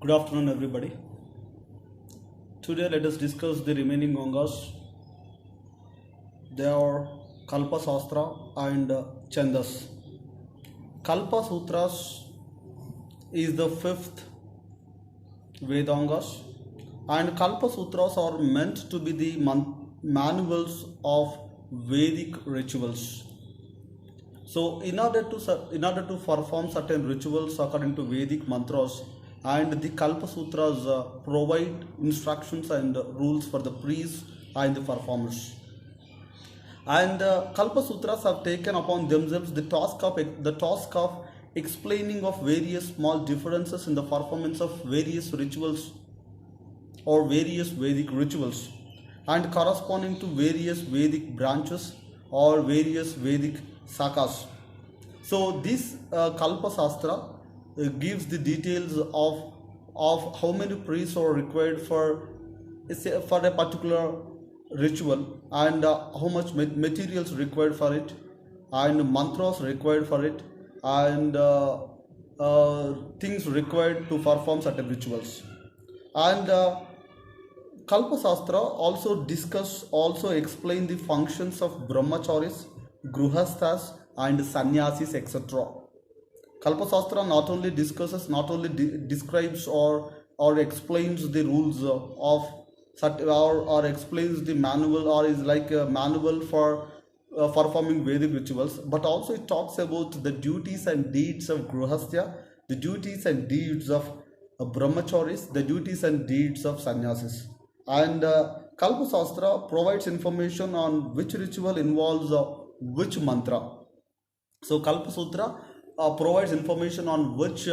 Good afternoon, everybody. Today, let us discuss the remaining Vedangas. They are Kalpa Sastra and Chanddhas. Kalpa Sutras is the fifth Vedangas, and Kalpa Sutras are meant to be the manuals of Vedic rituals. So, in order to perform certain rituals according to Vedic mantras, and the Kalpa Sutras provide instructions and rules for the priests and the performers. And Kalpa Sutras have taken upon themselves the task of explaining of various small differences in the performance of various rituals or various Vedic rituals, and corresponding to various Vedic branches or various Vedic sakas. So this Kalpa Sastra gives the details of how many priests are required for a particular ritual, and how much materials required for it, and mantras required for it, and things required to perform certain rituals. And Kalpa Sastra also explain the functions of brahmacharis, gruhasthas, and sannyasis, etc. Kalpa Sastra not only describes or explains the rules or explains the manual, or is like a manual for performing Vedic rituals, but also it talks about the duties and deeds of Gruhastha, the duties and deeds of brahmacharis, the duties and deeds of sannyasis. And Kalpa Sastra provides information on which ritual involves which mantra. So Kalpa Sutra provides information on which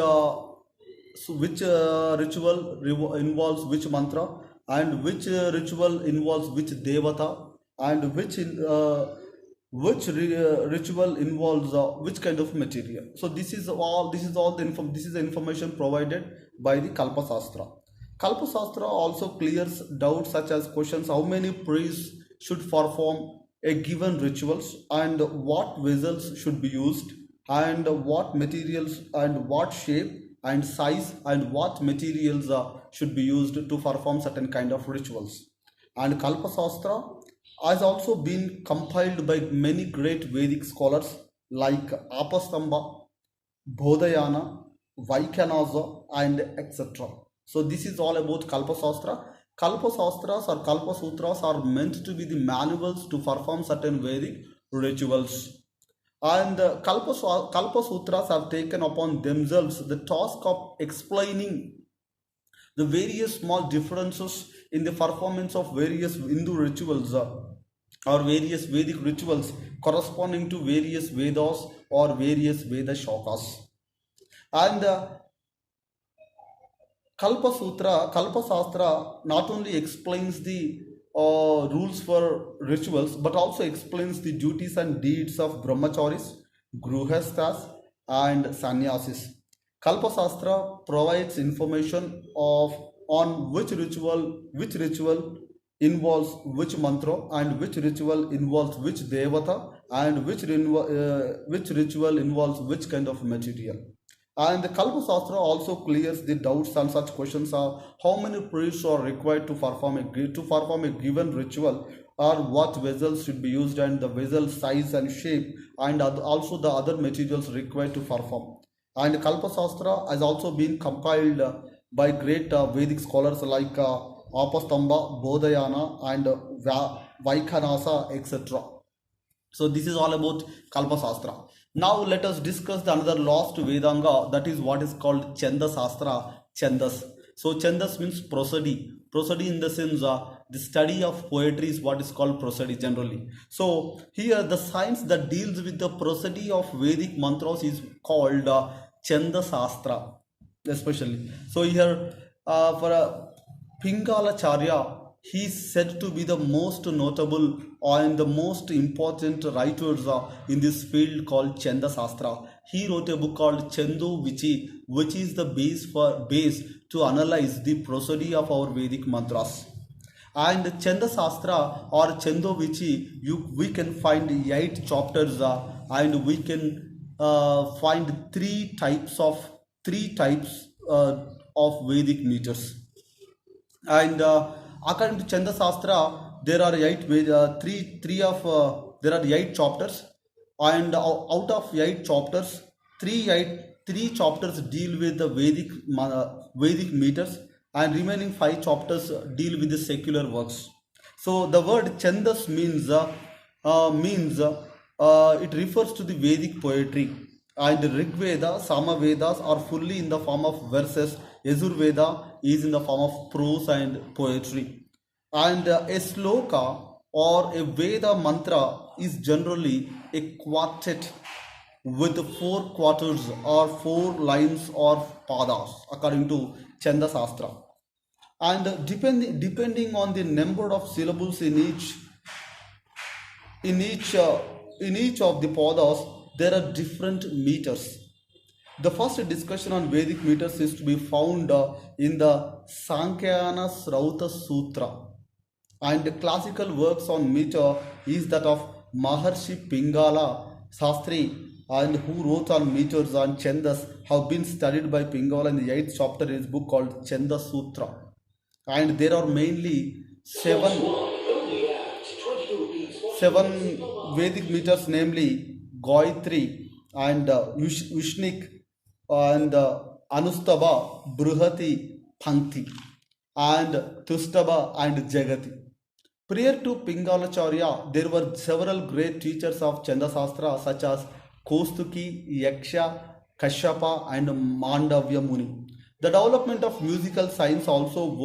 ritual involves which mantra, and which ritual involves which devata, and ritual involves which kind of material. So this is the information provided by the Kalpa Sastra. Kalpa Sastra also clears doubts such as questions how many priests should perform a given rituals, and what vessels should be used, and what materials and what shape and size and what materials should be used to perform certain kind of rituals. And Kalpa Sastra has also been compiled by many great Vedic scholars like Apastamba, Bodhayana, Vaikhanasa, and etc. So this is all about Kalpa Sastra. Kalpa Sastras or Kalpa Sutras are meant to be the manuals to perform certain Vedic rituals. And Kalpa Sutras have taken upon themselves the task of explaining the various small differences in the performance of various Hindu rituals or various Vedic rituals corresponding to various Vedas or various Veda shakas. And Kalpa Sastra not only explains the rules for rituals, but also explains the duties and deeds of brahmacharis, gruhasthas, and sannyasis. Kalpa Sastra provides information on which ritual involves which mantra, and which ritual involves which devata, and which ritual involves which kind of material. And the Kalpa Sastra also clears the doubts on such questions of how many priests are required to perform a given ritual, or what vessels should be used, and the vessel size and shape, and also the other materials required to perform. And Kalpa Sastra has also been compiled by great Vedic scholars like Apastamba, Bodhayana, and Vaikhanasa, etc. So this is all about Kalpa Sastra. Now let us discuss the another last Vedanga, that is what is called Chanddhas Sastra, Chanddhas. So Chanddhas means prosody. Prosody in the sense the study of poetry is what is called prosody generally. So here the science that deals with the prosody of Vedic mantras is called Chanddhas Sastra especially. So here for Pingalacharya, he is said to be the most notable and the most important writers in this field called Chanddhas Sastra. He wrote a book called Chandu Vichi, which is the base to analyze the prosody of our Vedic mantras. And Chanddhas Sastra or Chandu Vichi, we can find 8 chapters and we can find three types of Vedic meters. And according to Chanddhas Shastra, there are there are eight chapters, and out of eight chapters, three chapters deal with the Vedic meters, and remaining five chapters deal with the secular works. So the word Chanddhas means it refers to the Vedic poetry, and Rig Veda, Sama Vedas are fully in the form of verses. Yajur Veda is in the form of prose and poetry. And a sloka or a Veda mantra is generally a quartet with four quarters or four lines or padas according to Chanddhas Shastra. And depending on the number of syllables in each of the padas, there are different meters. The first discussion on Vedic meters is to be found in the Sankhya Srauta Sutra, and the classical works on meter is that of Maharshi Pingala Sastri, and who wrote on meters and Chanddhas have been studied by Pingala in the 8th chapter in his book called Chanddhas Sutra. And there are mainly seven Vedic meters, namely Gayatri and Vishnik and Anustava, Bruhati, Pankti, and Tustava and Jagati. Prior to Pingalacharya, there were several great teachers of Chanddhas Shastra such as Kostuki, Yaksha, Kashyapa, and Mandavya Muni. The development of musical science also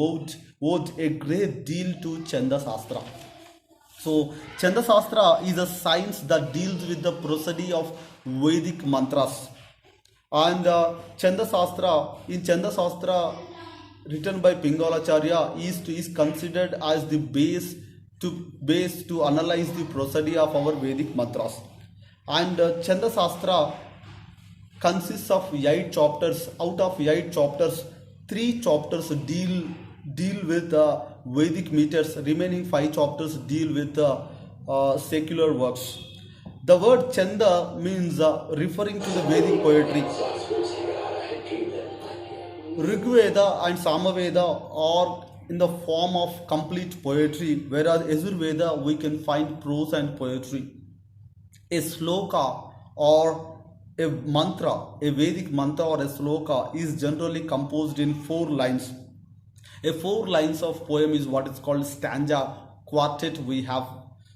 owed a great deal to Chanddhas Shastra. So, Chanddhas Shastra is a science that deals with the prosody of Vedic mantras. And Chanddhas Shastra written by Pingalacharya is considered as the base to analyze the prosody of our Vedic mantras. And Chanddhas Shastra consists of 8 chapters. Out of 8 chapters, 3 chapters deal with Vedic meters. Remaining 5 chapters deal with secular works. The word Chanda means referring to the Vedic poetry. Rig Veda and Sama Veda are in the form of complete poetry, whereas Yajur Veda we can find prose and poetry. A sloka or a mantra, a Vedic mantra or a sloka is generally composed in 4 lines. A 4 lines of poem is what is called stanza. Quartet we have.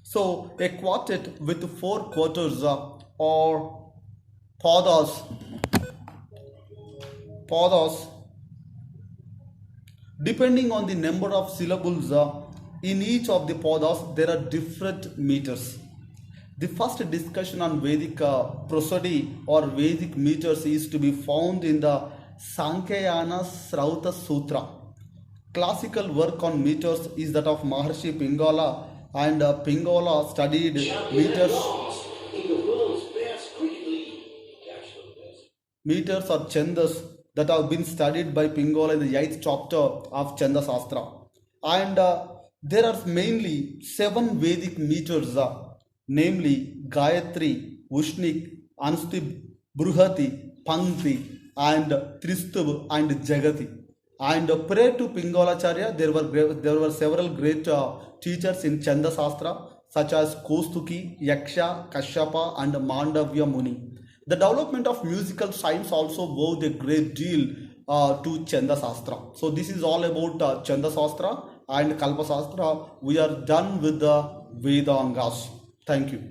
So a quartet with 4 quarters or padas. Depending on the number of syllables in each of the padas, there are different meters. The first discussion on Vedic prosody or Vedic meters is to be found in the Sankhya Srauta Sutra. Classical work on meters is that of Maharshi Pingala, and Pingala studied meters or Chanddhas that have been studied by Pingala in the 8th chapter of Chanddhas Shastra. And there are mainly 7 Vedic meters, namely Gayatri, Vishnik, Anustib, Bruhati, Pankti, and Tristub and Jagati. And prior to Pingalacharya, there were several great teachers in Chanddhas Shastra such as Kostuki, Yaksha, Kashyapa, and Mandavya Muni. The development of musical science also owed a great deal to Chanddhas Shastra. So this is all about Chanddhas Shastra and Kalpa Shastra. We are done with the Vedangas. Thank you.